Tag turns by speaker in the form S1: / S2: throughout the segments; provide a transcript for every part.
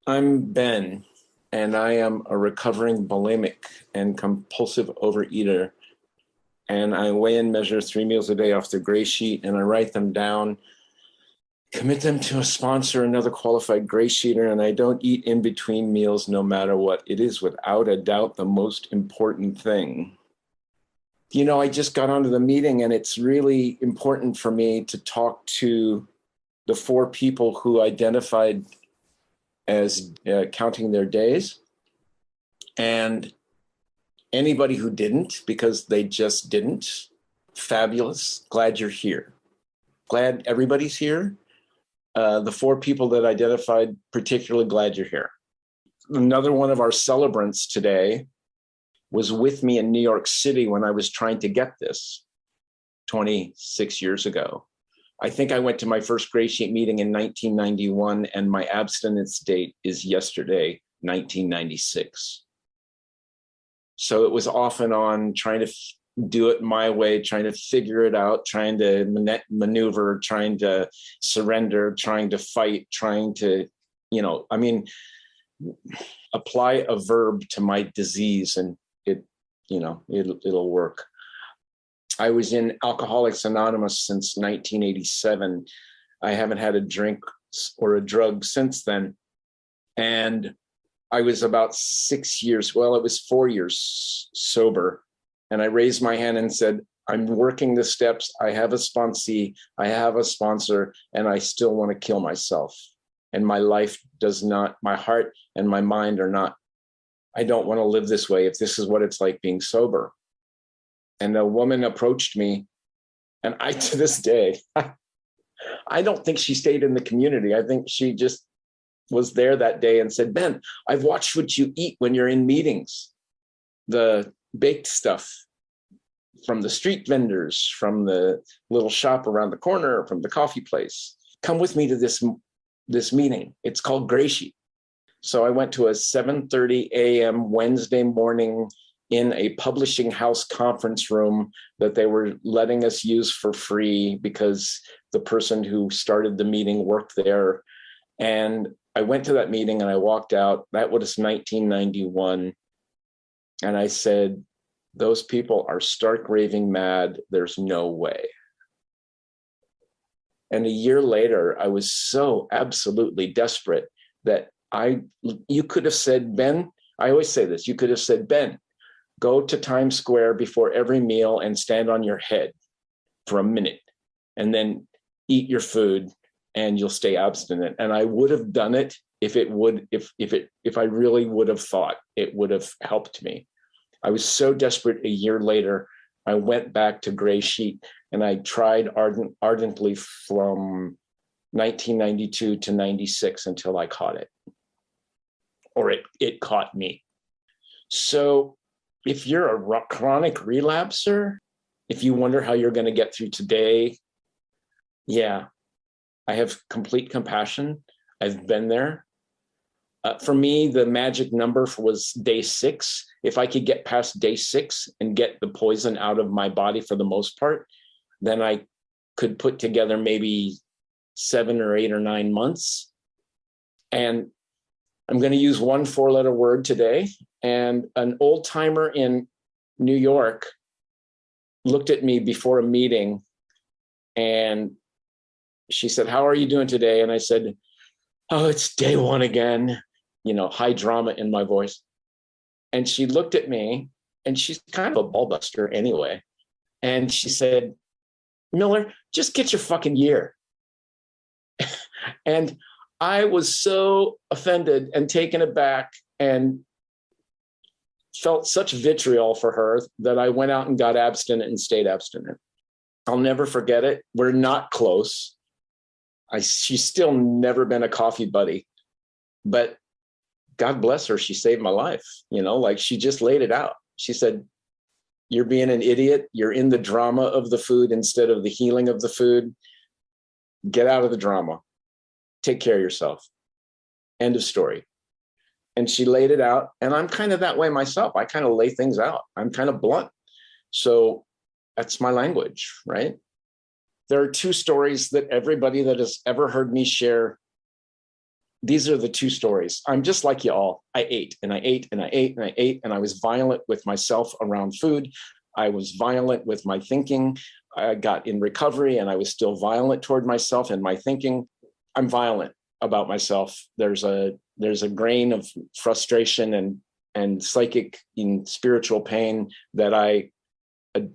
S1: I'm Ben, and I am a recovering bulimic and compulsive overeater. And I weigh and measure 3 meals a day off the gray sheet, and I write them down, commit them to a sponsor, another qualified gray sheeter, and I don't eat in between meals no matter what. It is without a doubt the most important thing. I just got onto the meeting, and it's really important for me to talk to the 4 people who identified as counting their days, and anybody who didn't, because they just didn't. Fabulous. Glad you're here. Glad everybody's here. The 4 people that identified, particularly glad you're here. Another one of our celebrants today was with me in New York City when I was trying to get this 26 years ago. I think I went to my first Gray Sheet meeting in 1991, and my abstinence date is yesterday, 1996. So it was off and on, trying to do it my way, trying to figure it out, trying to maneuver, trying to surrender, trying to fight, trying to, apply a verb to my disease, and it'll work. I was in Alcoholics Anonymous since 1987. I haven't had a drink or a drug since then. And I was about 6 years, well, it was 4 years sober. And I raised my hand and said, I'm working the steps. I have a sponsee, I have a sponsor, and I still want to kill myself. And my life does not, my heart and my mind are not, I don't want to live this way if this is what it's like being sober. And a woman approached me, and I, to this day, I don't think she stayed in the community. I think she just was there that day and said, Ben, I've watched what you eat when you're in meetings. The baked stuff from the street vendors, from the little shop around the corner, from the coffee place. Come with me to this meeting. It's called Gray Sheet. So I went to a 7:30 a.m. Wednesday morning in a publishing house conference room that they were letting us use for free because the person who started the meeting worked there. And I went to that meeting and I walked out. That was 1991. And I said, those people are stark raving mad. There's no way. And a year later, I was so absolutely desperate that you could have said, Ben, I always say this, you could have said, Ben, go to Times Square before every meal and stand on your head for a minute and then eat your food and you'll stay abstinent. And I would have done it if I really would have thought it would have helped me. I was so desperate a year later, I went back to Gray Sheet and I tried ardently from 1992 to 96 until I caught it, or it caught me. So if you're a chronic relapser, if you wonder how you're going to get through today, yeah, I have complete compassion. I've been there. For me, the magic number was day 6. If I could get past day 6 and get the poison out of my body for the most part, then I could put together maybe 7 or 8 or 9 months. And I'm going to use one 4-letter word today. And an old timer in New York looked at me before a meeting and she said, how are you doing today? And I said, oh, it's day 1 again, high drama in my voice. And she looked at me, and she's kind of a ballbuster anyway. And she said, Miller, just get your fucking year. And I was so offended and taken aback and felt such vitriol for her that I went out and got abstinent and stayed abstinent. I'll never forget it. We're not close. She's still never been a coffee buddy, but God bless her, she saved my life. She just laid it out. She said, you're being an idiot. You're in the drama of the food instead of the healing of the food. Get out of the drama. Take care of yourself. End of story. And she laid it out. And I'm kind of that way myself. I kind of lay things out. I'm kind of blunt. So that's my language, right? There are 2 stories that everybody that has ever heard me share these are the two stories. I'm just like you all. I ate and I ate and I ate and I ate, and I was violent with myself around food. I was violent with my thinking. I got in recovery and I was still violent toward myself and my thinking. I'm violent about myself. There's a grain of frustration and psychic and spiritual pain that I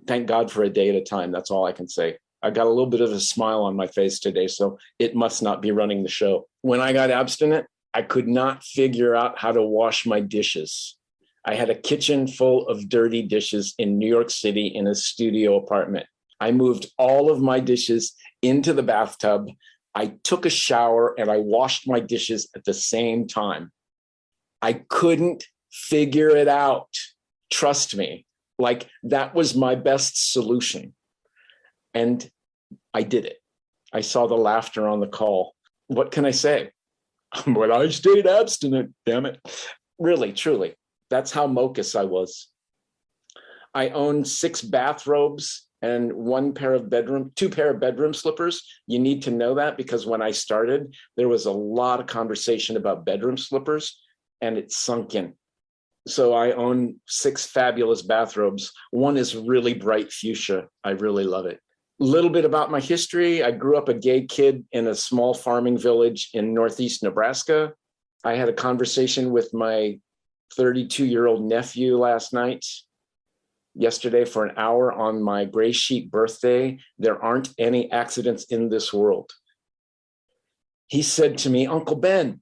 S1: thank God for a day at a time. That's all I can say. I got a little bit of a smile on my face today, so it must not be running the show. When I got abstinent, I could not figure out how to wash my dishes. I had a kitchen full of dirty dishes in New York City in a studio apartment. I moved all of my dishes into the bathtub. I took a shower and I washed my dishes at the same time. I couldn't figure it out. Trust me. Like, that was my best solution. And I did it. I saw the laughter on the call. What can I say? But I stayed abstinent, damn it. Really, truly. That's how mocus I was. I owned 6 bathrobes and two pair of bedroom slippers. You need to know that because when I started, there was a lot of conversation about bedroom slippers and it sunk in. So I own 6 fabulous bathrobes. One is really bright fuchsia. I really love it. A little bit about my history. I grew up a gay kid in a small farming village in Northeast Nebraska. I had a conversation with my 32-year-old nephew yesterday for an hour on my gray sheet birthday. There aren't any accidents in this world. He said to me, Uncle Ben,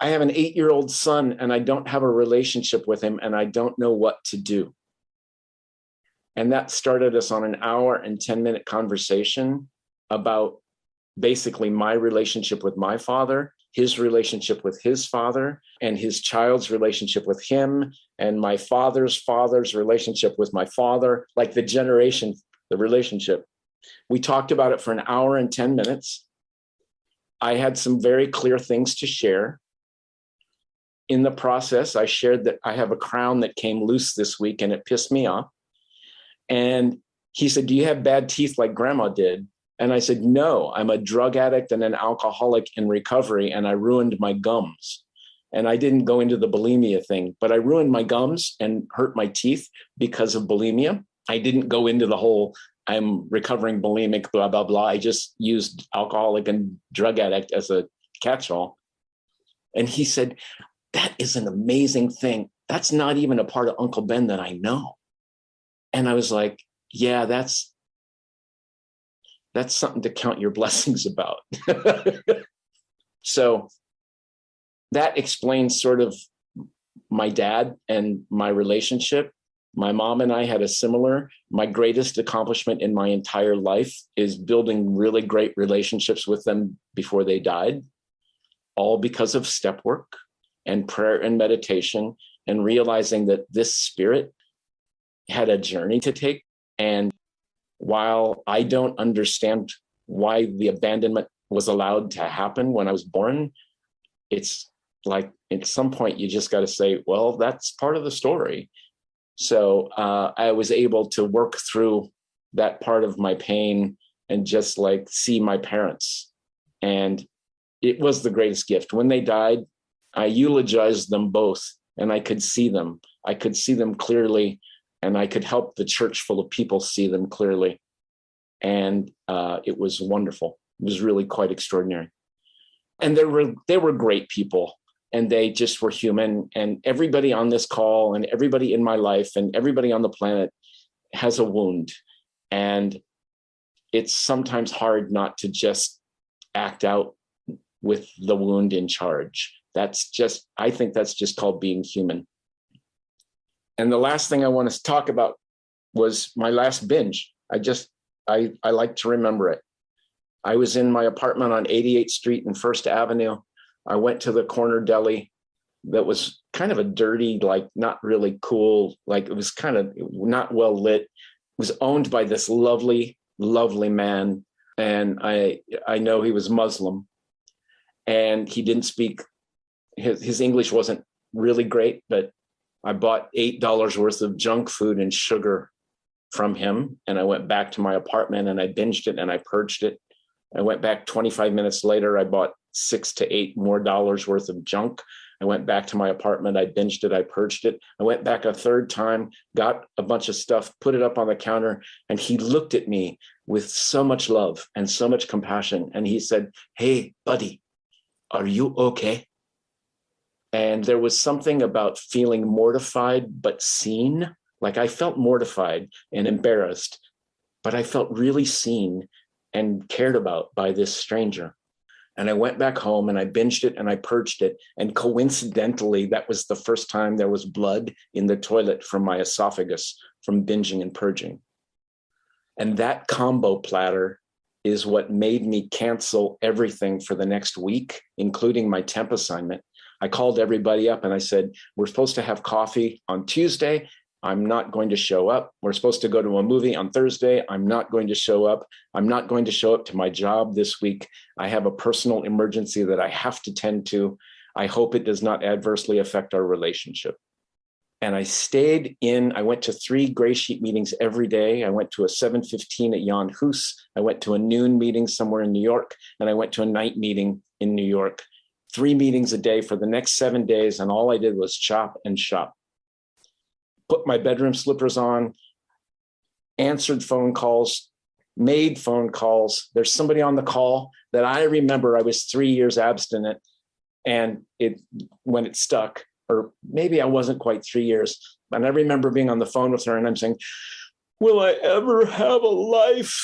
S1: I have an 8-year-old son and I don't have a relationship with him and I don't know what to do. And that started us on an hour and 10-minute conversation about basically my relationship with my father, his relationship with his father, and his child's relationship with him, and my father's relationship with my father, like the relationship. We talked about it for an hour and 10 minutes. I had some very clear things to share. In the process, I shared that I have a crown that came loose this week and it pissed me off. And he said, do you have bad teeth like grandma did? And I said, no, I'm a drug addict and an alcoholic in recovery, and I ruined my gums. And I didn't go into the bulimia thing, but I ruined my gums and hurt my teeth because of bulimia. I didn't go into the whole, I'm recovering bulimic, blah, blah, blah. I just used alcoholic and drug addict as a catch-all. And he said, that is an amazing thing. That's not even a part of Uncle Ben that I know. And I was like, yeah, that's something to count your blessings about. So that explains sort of my dad and my relationship. My mom and I had my greatest accomplishment in my entire life is building really great relationships with them before they died, all because of step work and prayer and meditation and realizing that this spirit had a journey to take. And while I don't understand why the abandonment was allowed to happen when I was born, it's like at some point you just got to say, well, that's part of the story. So I was able to work through that part of my pain and just like see my parents. And it was the greatest gift. When they died, I eulogized them both and I could see them. I could see them clearly. And I could help the church full of people see them clearly. And it was wonderful. It was really quite extraordinary. And they were great people and they just were human. And everybody on this call and everybody in my life and everybody on the planet has a wound. And it's sometimes hard not to just act out with the wound in charge. I think that's just called being human. And the last thing I want to talk about was my last binge. I like to remember it. I was in my apartment on 88th Street and First Avenue. I went to the corner deli that was kind of a dirty, like not really cool, like it was kind of not well lit. It was owned by this lovely, lovely man. And I know he was Muslim and he didn't speak, his English wasn't really great, but I bought $8 worth of junk food and sugar from him. And I went back to my apartment and I binged it and I purged it. I went back 25 minutes later. I bought $6 to $8 more worth of junk. I went back to my apartment. I binged it. I purged it. I went back a third time, got a bunch of stuff, put it up on the counter. And he looked at me with so much love and so much compassion. And he said, "Hey, buddy, are you okay?" And there was something about feeling mortified, but seen. Like I felt mortified and embarrassed, but I felt really seen and cared about by this stranger. And I went back home and I binged it and I purged it. And coincidentally, that was the first time there was blood in the toilet from my esophagus from binging and purging. And that combo platter is what made me cancel everything for the next week, including my temp assignment. I called everybody up and I said, "We're supposed to have coffee on Tuesday. I'm not going to show up. We're supposed to go to a movie on Thursday. I'm not going to show up. I'm not going to show up to my job this week. I have a personal emergency that I have to tend to. I hope it does not adversely affect our relationship." And I stayed in. I went to 3 gray sheet meetings every day. I went to a 7:15 at Jan Hus. I went to a noon meeting somewhere in New York. And I went to a night meeting in New York. 3 meetings a day for the next 7 days. And all I did was chop and shop. Put my bedroom slippers on, answered phone calls, made phone calls. There's somebody on the call that I remember. I was 3 years abstinent, and when it stuck, or maybe I wasn't quite 3 years. And I remember being on the phone with her and I'm saying, "Will I ever have a life?"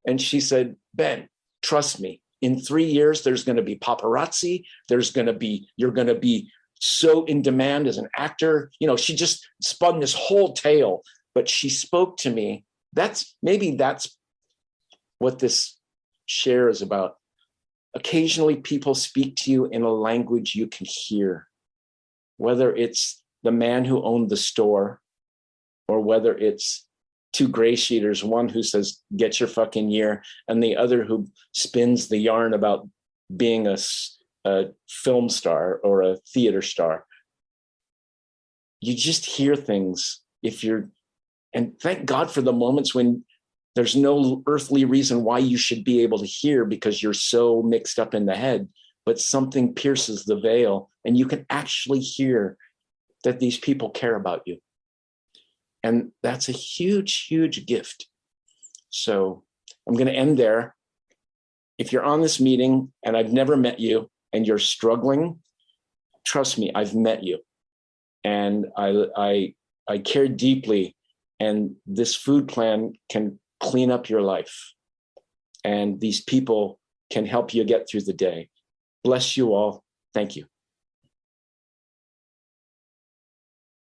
S1: And she said, "Ben, trust me, in 3 years, there's going to be paparazzi. You're going to be so in demand as an actor." She just spun this whole tale, but she spoke to me. That's what this share is about. Occasionally people speak to you in a language you can hear, whether it's the man who owned the store or whether it's 2 GreySheeters, one who says, "Get your fucking year," and the other who spins the yarn about being a film star or a theater star. You just hear things and thank God for the moments when there's no earthly reason why you should be able to hear because you're so mixed up in the head, but something pierces the veil and you can actually hear that these people care about you. And that's a huge, huge gift. So I'm going to end there. If you're on this meeting and I've never met you and you're struggling, trust me, I've met you. And I care deeply. And this food plan can clean up your life. And these people can help you get through the day. Bless you all. Thank you.